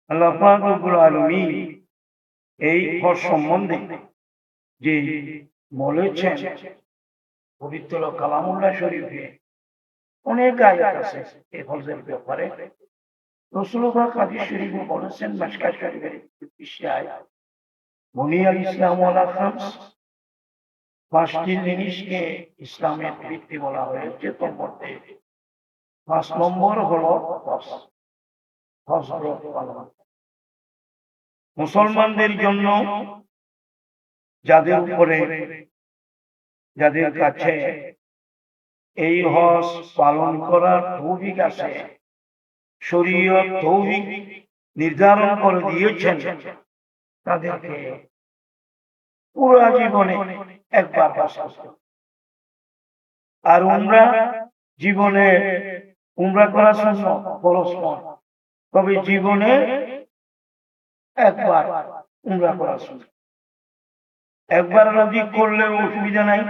আল্লাহ পাক রব্বুল আলামিন এই হজ সম্বন্ধে যে বলেছেন পবিত্র কালামুল্লাহ শরীফে অনেক আয়াত আছে এই হজের ব্যাপারে। রাসূলুল্লাহ হাদিস শরীফে বলেছেন, মিশকাত শরীফের ২৩ আয়াত, বুনিয়াল ইসলাম আলা খামস, পাঁচটি জিনিসকে ইসলামের ভিত্তি বলা হয়েছে। তার মধ্যে ৫ নম্বর হলো হজ। হজ পালন মুসলমানদের জন্য, যাদের উপরে যাদের কাছে এই হজ পালন করার তৌফিক আছে, শরীয়ত তৌফিক নির্ধারণ করে দিয়েছেন, তাদেরকে পুরো জীবনে একবার হজ করতে। আর জীবনে উমরা করা সুন্নাত, ফরজ নয়, তবে জীবনে একবার উমরা করা সুন্নাত। একবার অধিক করলে অসুবিধা নাই,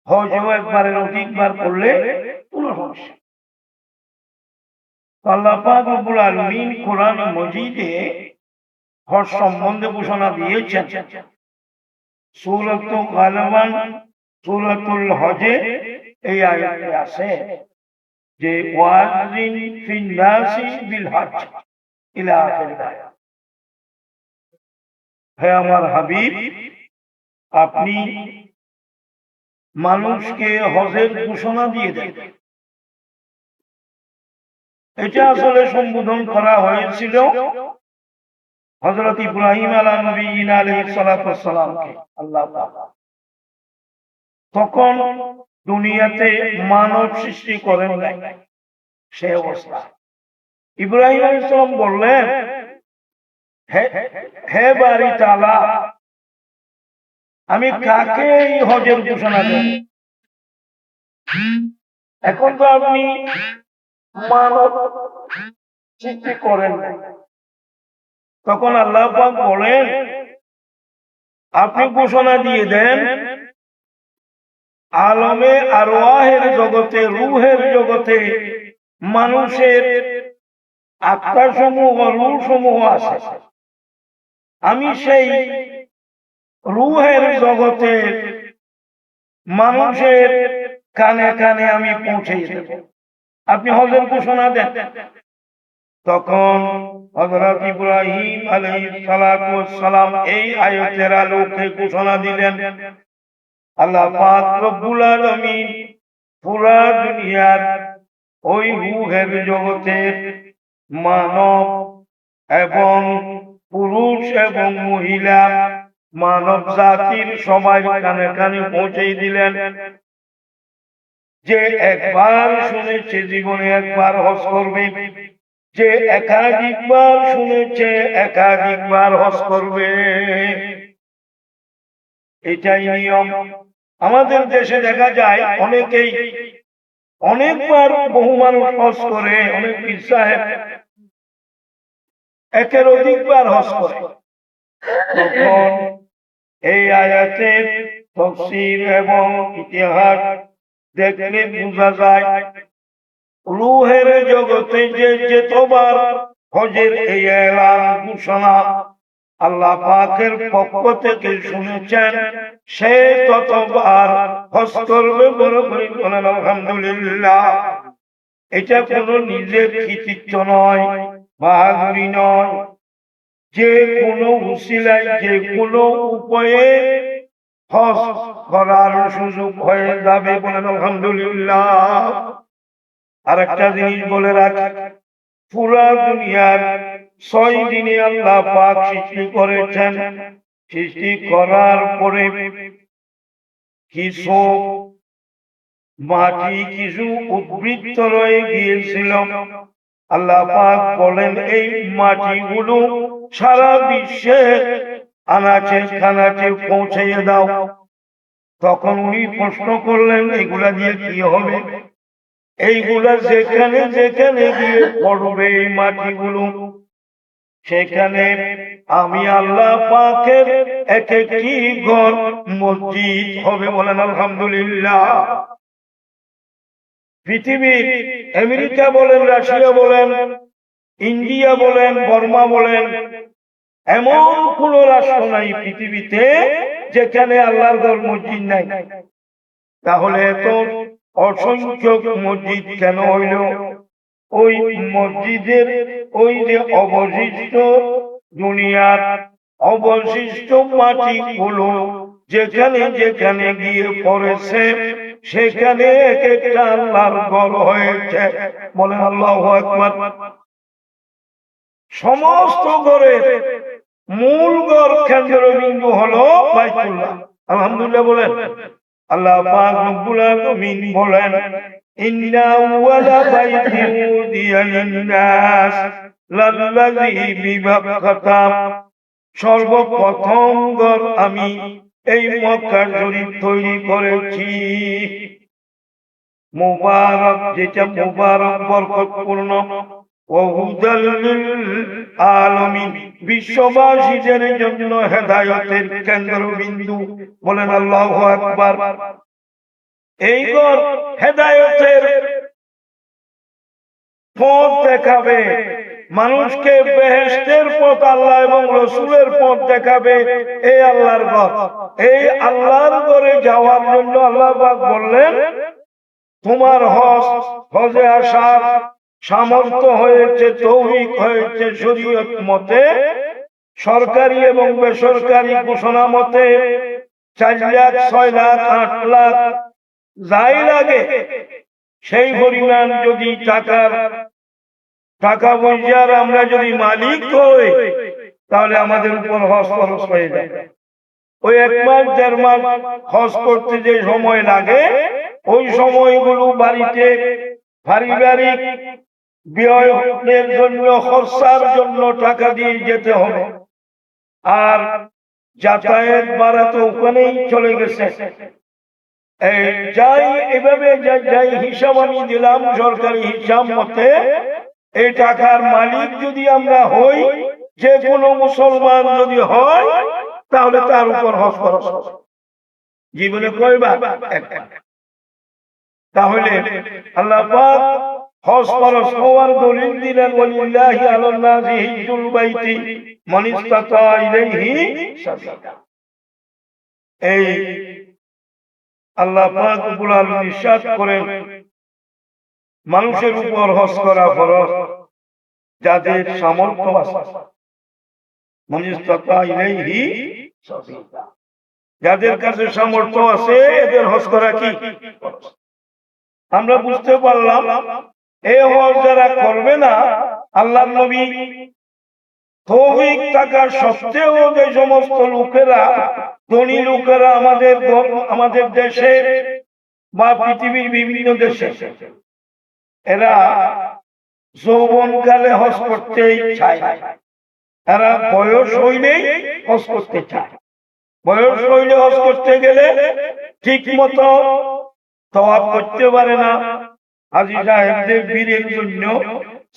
হজও একবারের অধিকবার করলে কোনো সমস্যা। আল্লাহ পাক রব্বুল আলামিন কোরআন মজিদে হজ সম্বন্ধে ঘোষণা দিয়েছেন। সূরাতুল গালামান, সূরাতুল হজে এই আয়াতে আছে যে ওয়াজিন ফিন নাসি বিল হজ ইলা আখির আয়াত। হে আমার হাবিব, আপনি মানুষকে হজের ঘোষণা দিয়ে দেন। এটা আসলে সম্বোধন করা হয়েছিল হযরত ইব্রাহিম আলাইহিস সালামকে। আল্লাহ তাআলা তখন দুনিয়াতে মানব সৃষ্টি করেন নাই, সে অবস্থা ইব্রাহিম আলাইহিস সালাম বললেন, হে বারি তাআলা, আমি কাকে এই হজের ঘোষণা দেব? এখন তো আপনি মানব সৃষ্টি করেন নাই। তখন আল্লাহ পাক বলেন, আপনি ঘোষণা দিয়ে দেন আলমে আরওয়াহের জগতে, রূহের জগতে মানুষের আত্মা সমূহ, রূহ সমূহ আছে। আমি সেই রূহের জগতে মানুষের কানে কানে আমি পৌঁছে দেব, আপনি হজের ঘোষণা দেন। তখন হযরত ইব্রাহিম আলাইহিস সালাম এই আয়াতের আলোকে ঘোষণা দিলেন, আল্লাহ পাক রব্বুল আলামিন পুরা দুনিয়ার ওই রূহের জগতের মানব এবং পুরুষ এবং মহিলা মানব জাতির সবাই কানে কানে পৌঁছে দিলেন যে একবার শুনেছে জীবনে একবার হজ করবে, যে একাধিকবার শুনেছে একাধিকবার হজ করবে। এটাই নিয়ম। আমাদের দেশে দেখা যায় অনেকেই অনেকবার বহু মানুষ হজ করে, অনেক পীর সাহেব একের অধিকবার হজ করে। তখন এই আয়াতের তাফসীর এবং ইতিহাস দেখলে বোঝা যায় রূহের জগতে যে যতবার হজের এই এলান ঘোষণা আল্লাহ পাকের পক্ষ থেকে শুনেছেন, সে ততবার হজ করবে। বড় করে বলেন আলহামদুলিল্লাহ। এটা কোনো নিজের কৃতিত্ব নয়, বাহাদুরি নয়, যে কোনো উসিলায় যে কোনো উপায়ে হজ করার সুযোগ হয়ে যাবে। বলেন আলহামদুলিল্লাহ। আর একটা জিনিস বলে রাখি, পুরা দুনিয়ার 6 দিনে আল্লাহ পাক সৃষ্টি করেছেন। সৃষ্টি করার পরে কিছু মাটি, কিছু উদ্বৃত্ত রয়ে গিয়েছিল। আল্লাহ পাক বলেন, এই মাটিগুলো সারা বিশ্বে আনাচে কানাচে পৌঁছে দাও। তখন উনি প্রশ্ন করলেন, এগুলা দিয়ে কি হবে? এইগুলা যেখানে যেখানে গিয়ে পড়বে এই মাটিগুলো, সেখানে আমি আল্লাহ পাকের এক একটি ঘর মসজিদ হবে। বলেন আলহামদুলিল্লাহ। পৃথিবীর আমেরিকা বলেন, রাশিয়া বলেন, ইন্ডিয়া বলেন, বর্মা বলেন, এমন কোন রাষ্ট্র নাই পৃথিবীতে যেখানে আল্লাহর ঘর মসজিদ নাই। তাহলে এত অসংখ্য মসজিদ কেন হইল? ওই মসজিদের ওই যে অবশিষ্ট দুনিয়ার অবশিষ্ট মাটি গুলো যেখানে যেখানে গিয়ে পড়েছে সেখানে এক একটা আল্লাহর ঘর হয়েছে। বলেন আল্লাহু আকবার। সমস্ত ঘরের মূল ঘর কেন্দ্রবিন্দু হলো বাইতুল্লাহ। আলহামদুলিল্লাহ বলেন। আল্লাহ পাক রব্বুল আলামিন বলেন, ইন্না আউওয়ালা বাইতিন উদিয়া লিন-নাস লাল্লাযী বিবাক্কাতা, সর্বপ্রথম ঘর আমি এই মক্কা শরীফ তৈরি করেছি। মুবারক, যেটা মুবারক বরকতপূর্ণ, ওয়া হুদাল লিল আলামিন, বিশ্ববাসীদের জন্য হেদায়েতের কেন্দ্রবিন্দু। বলেন আল্লাহু আকবার। এই ঘর হেদায়েতের পথ দেখাবে, মানুষকে বেহেশতের পথ আল্লাহ এবং রাসূলের পথ দেখাবে এই আল্লাহর ঘর। এই আল্লাহর ঘরে যাওয়ার জন্য আল্লাহ পাক বললেন, তোমার হজে আসার সামর্থ্য হয়েছে, তৌফিক হয়েছে শরীয়ত মতে, সরকারি এবং বেসরকারি ঘোষণা মতে 4 লাখ, 6 লাখ, 8 লাখ যাই লাগে সেই পরিমাণ যদি টাকা পয়সার আমরা যদি মালিক হই তাহলে আমাদের উপর হজ খরচ হয়ে যায়। ওই 1 মাস 1.5 মাস হজ করতে যে সময় লাগে ওই সময়গুলো বাড়িতে পারিবারিক ব্যয়ের জন্য, খরচার জন্য টাকা দিয়ে যেতে হবে। আর যাতায়াত ভাড়া তো ওখানেই চলে গেছে। যাই এভাবে যাই হিসাব আমি দিলাম সরকারি হিসাব মতে, এই টাকার মালিক যদি আমরা হই, যে কোনো মুসলমান যদি হয়, তাহলে তার উপর হজ খরচ জীবনে কয়বার? তাহলে আল্লাহ পাক হজ খরচ হওয়ার দলিল দিলেন, ওয়ালিল্লাহি আলান নাসি হিজ্জুল বাইতি মান ইসতাতা ইলাইহি সাবিলা। এই আল্লাহ পাক রব্বুল আলামিন ইরশাদ করেন, মানুষের উপর হজ করা ফরজ যাদের সামর্থ্য আছে। মান ইসতাতা ইলাইহি সাবিলা, যাদের কাছে সামর্থ্য আছে এদের হজ করা কি ফরজ। আমরা বুঝতে পারলাম এই হজ যারা করবে না, আল্লাহর নবী তৌফিক থাকা সত্ত্বেও যে সমস্ত লোকেরা, ধনী লোকেরা আমাদের দেশে বা পৃথিবীর বিভিন্ন দেশে, এরা যৌবনকালে হজ করতে চায়, এরা বয়স হইলেই হজ করতে চায়। বয়স হইলে হজ করতে গেলে ঠিক মতো তওয়াফ করতে পারে না, হাজী সাহেবদের বীরের জন্য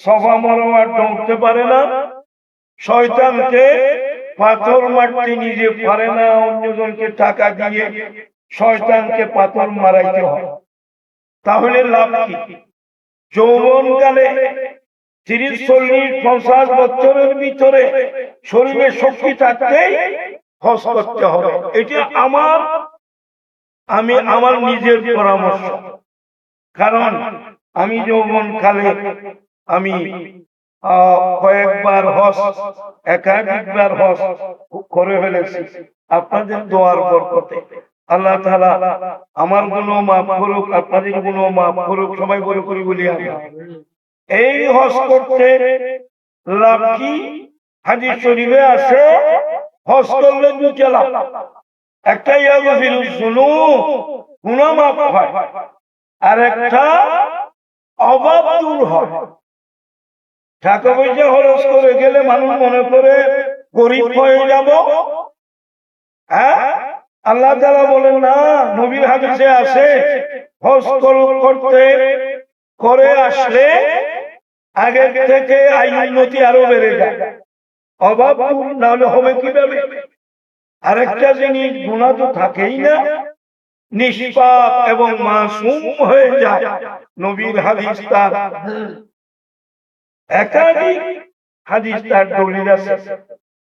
সফা মারওয়া দৌড়তে পারে না, শয়তানকে পাথর মারতে নিজে পারে না, অন্যজনকে টাকা দিয়ে শয়তানকে পাথর মারাইতে হয়। তাহলে লাভ কি? যৌবনকালে 30, 40, 50 বছরের ভিতরে শরীরে শক্তি থাকতেই হজ করতে হবে। এটা আমার নিজের পরামর্শ। কারণ আমি যৌবনকালে আমি কয়েকবার হজ, একাধিকবার হজ করে ফেলেছি আপনাদের দোয়ার বরকতে। আল্লাহ তাআলা আমার গুনাহ মাফ করুক, আপনাদের গুনাহ মাফ করুক, সবাই বলে করি বলি আমি। এই হজ করতে লাভ কি? হাদিস শরীফে আছে হজ করলে 2টা লাভ। একটা ইয়াগফিরুয যুনুব, গুনাহ মাফ হয়, আর একটা অভাব দূর হয়। টাকা পয়সা খরচ করে গেলে মানুষ মনে করে গরিব হয়ে যাব। হ্যাঁ, আল্লাহ তাআলা বলেন না, নবীর হাদিসে আছে হজ করতে করে আসলে আগে থেকে আয় উন্নতি আরো বেড়ে যায়। অভাব না হলে হবে কিভাবে? আরেকটা জিনিস, গুনাহ তো থাকেই না, নিষ্পাপ এবং মাসুম হয়ে যায়। নবীর হাদিস তার একাধিক হাদিস তার দলিল আছে।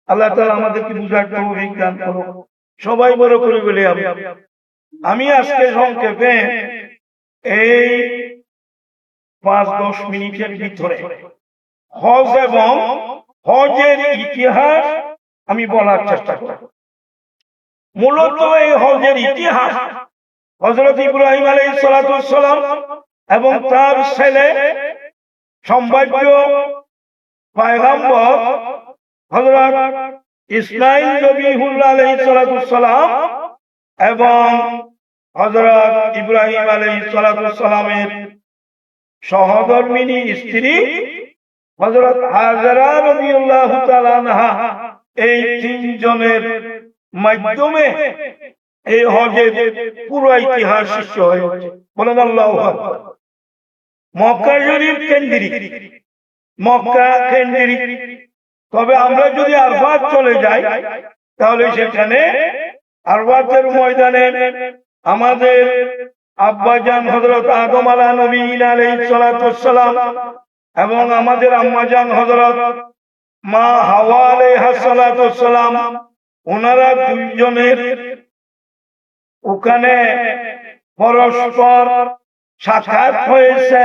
আল্লাহ তাআলা আমাদেরকে বুঝার তৌফিক দান করুন। সবাই বড় করে বলি আমি আজকে সংক্ষেপে এই 5-10 মিনিটের ভিতরে হজ এবং হজের ইতিহাস আমি বলার চেষ্টা করব। মূলত এই হজের ইতিহাস হযরত ইব্রাহিম আলাইহিস সালাম এবং তার ছেলে সম্ভাব্য পয়গম্বর হযরত ইসমাঈল জবিহুল্লাহ আলাইহিস সালাম এবং হযরত ইব্রাহিম আলাইহিস সালামের সহধর্মিণী স্ত্রী হযরত হাজরা রাদিয়াল্লাহু তাআলা আনহা, এই তিনজনের মাধ্যমে এই হজের পুরো ইতিহাস সৃষ্টি হয়েছে। বলেন আল্লাহু আকবার। মক্কা শরীফ কেন্দ্রিক, মক্কা কেন্দ্রিক। তবে আমরা যদি আরফাত চলে যাই তাহলে সেখানে আরফাতের ময়দানে আমাদের আব্বাজান হযরত আদম আলাইহিস সালাম এবং আমাদের আম্মাজান হযরত মা হাওয়া আলাইহিস সালাম, ওনারা দুইজনের ওখানে পরস্পর সাক্ষাৎ হয়েছে,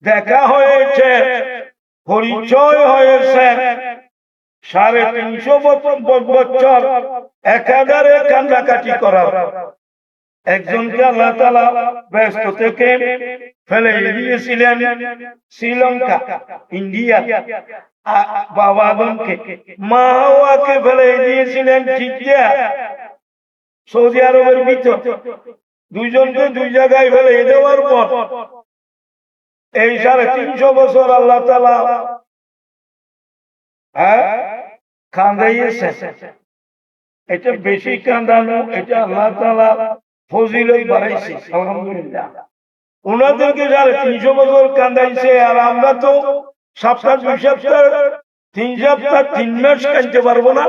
দেখা হয়েছে, পরিচয় হয়েছে। 350 বছর একাধারে কান্নাকাটি করার একজনকে আল্লাহ তাআলা ব্যস্ত থেকে ফেলে দিয়েছিলেন শ্রীলঙ্কা, ইন্ডিয়া। বাবা আদমকে, মা হাওয়াকে ফেলে দিয়েছিলেন জিদ্দা, সৌদি আরবের ভিতর। দুইজনকে দুই জায়গায় ফেলে দেওয়ার পর এই 350 বছর আল্লাহ তাআলা কাঁদাইয়েছে। এটা বেশি কাঁদানো, এটা আল্লাহ তাআলা ফজিলত বাড়াইছে। আলহামদুলিল্লাহ, ওনাদেরকে 350 বছর কাঁদাইছে। আর আমরা তো সপ্তাহ 2 সপ্তাহ 3 সপ্তাহ 3 মাস কাঁদতে পারবো না।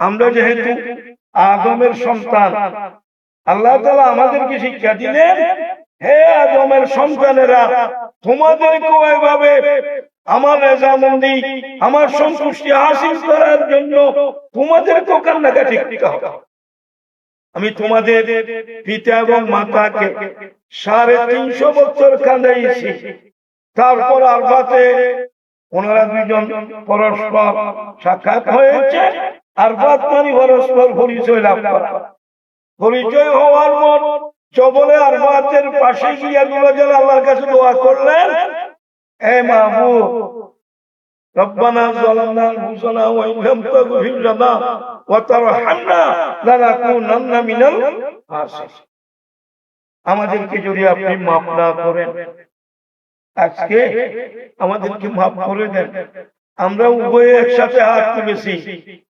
আমরা যেহেতু আদমের সন্তান, আল্লাহ তাআলা আমাদেরকে শিক্ষা দিলেন, হে আদমের সন্তানেরা, তোমাদেরকেও এভাবে আমার রেজামন্দি, আমার সন্তুষ্টি হাসিল করার জন্য তোমাদেরকেও কান্নাকাটি করতে হবে। আমি তোমাদের পিতা এবং মাতাকে 350 বছর কাঁদাইছি। তারপর আরফাতে ওনারা দুইজন পরস্পর সাক্ষাৎ হয়েছে। আরফাত মানে পরস্পর পরিচয় লাভ করা। পরিচয় হওয়ার পর জবলে আরফাতের পাশে গিয়ে আল্লাহর কাছে দোয়া করলেন, হে মাহবুব, রব্বানা যালামনা আনফুসানা ওয়া ইন লাম তাগফির লানা ওয়া তারহামনা লানাকুনান্না মিনাল খাসিরিন। আমাদেরকে যদি আপনি মাফ না করেন, আজকে আমাদেরকে মাফ করে দেন। আমরা উভয়ে একসাথে হাত তুলেছি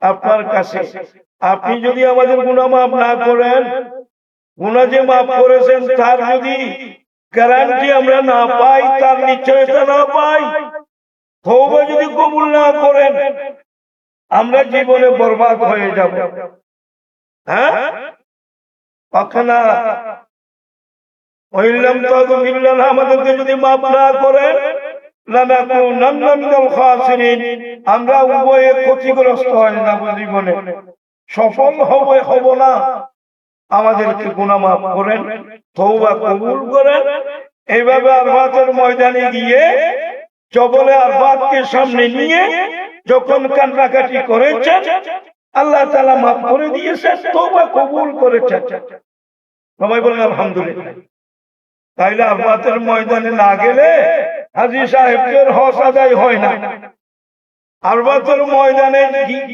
আপনার কাছে। আপনি যদি আমাদের গুনাহ মাফ না করেন, গুনাহ যে মাফ করেছেন তার যদি গ্যারান্টি আমরা না পাই, তার নিশ্চয়তা না পাই, তওবা যদি কবুল না করেন, আমরা জীবনে বরবাদ হয়ে যাব। হ্যাঁ, পাখানা ওয়াইলাম তাগফির লানা, আমাদেরকে যদি মাফ না করেন, লানাকুনান্না মিনাল খাসিরিন, আমরা উভয়ে ক্ষতিগ্রস্ত হয়ে যাব, জীবনে সফল হব না। আমাদেরকে গুনাহ মাফ করেন, তওবা কবুল করেন। এইভাবে আরফাতের ময়দানে গিয়ে জবলে আরফাতকে সামনে নিয়ে যখন কান্নাকাটি করেছেন, আল্লাহ তাআলা মাফ করে দিয়েছেন, তওবা কবুল করেছেন। সবাই বলেন আলহামদুলিল্লাহ। তাইলে আরফাতের ময়দানে না গেলে হাজী সাহেবদের হজ আদায় হয় না। আরফাতের ময়দানে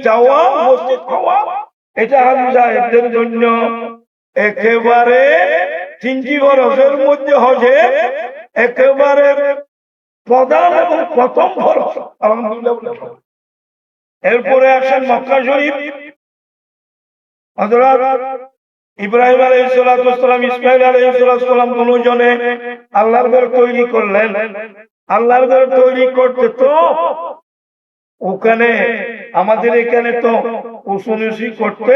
যাওয়া, মসজিদ হওয়া, এটা হাজী সাহেবদের জন্য একেবারে 3টি ফরজের মধ্যে হজে একেবারে প্রধান এবং প্রথম ফরজ। আলহামদুলিল্লাহ। এরপরে আসেন মক্কা শরীফ। হযরত ইব্রাহিম আলাইহিস সালাম, ইসমাঈল আলাইহিস সালাম দুজনে আল্লাহর ঘর তৈরি করলেন। আল্লাহর ঘর তৈরি করতে তো ওখানে আমাদের এখানে তো উঁচু করতে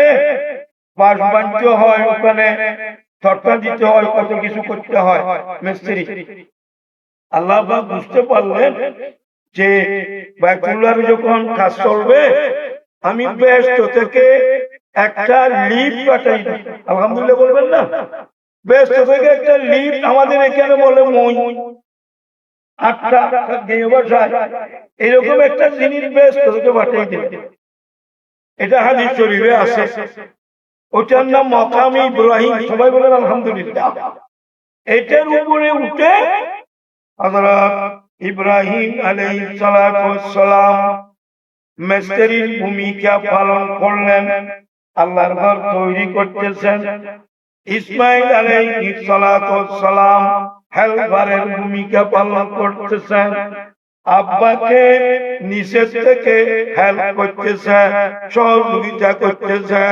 বাঁশ বাঁধতে হয়, ওখানে ছটকা দিতে হয়, কত কিছু করতে হয় মিস্ত্রি। আল্লাহ বুঝতে পারলেন যে বাইতুল্লাহর যখন কাজ চলবে আমি বেহেশত থেকে একটা লিফট পাঠাই দিই। আলহামদুলিল্লাহ বলবেন না? বেহেশত থেকে একটা লিফট আমাদের এখানে বলে মই, আটটা ভাষায় এরকম একটা জিনিস বেহেশত থেকে পাঠাই দিই। এটা হাদিস শরীফে আছে। ওটার নাম মাকাম ইব্রাহিম। সবাই বলেন আলহামদুলিল্লাহ। এটার উপরে উঠে হযরত ইব্রাহিম আলাইহিস সালাতু ওয়াস সালাম মিস্ত্রির ভূমিকা পালন করলেন। আল্লাহর ঘর তৈরি করতেছেন। ইসমাইল আলাইহিস সালাতু ওয়াস সালাম হেলপারের ভূমিকা পালন করতেছেন। আব্বাকে নিচের থেকে হেল্প করতেছে, সহযোগিতা করতেছে।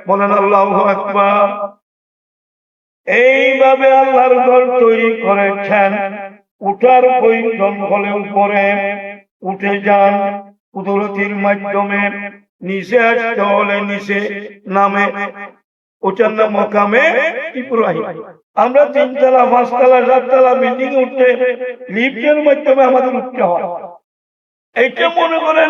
বলেন আল্লাহু আকবার। এইভাবে আল্লাহর ঘর তৈরি করেছেন। উঠার প্রয়োজন হলে উপরে উঠে যান কুদরতির মাধ্যমে, নিচে আসতে হলে নিচে নামে। ওটার নাম মাকামে ইব্রাহিম। আমরা 3 তলা 5 তলা 7 তলা বিল্ডিং উঠতে লিফটের মাধ্যমে আমাদের উঠতে হয়। এইটা মনে করেন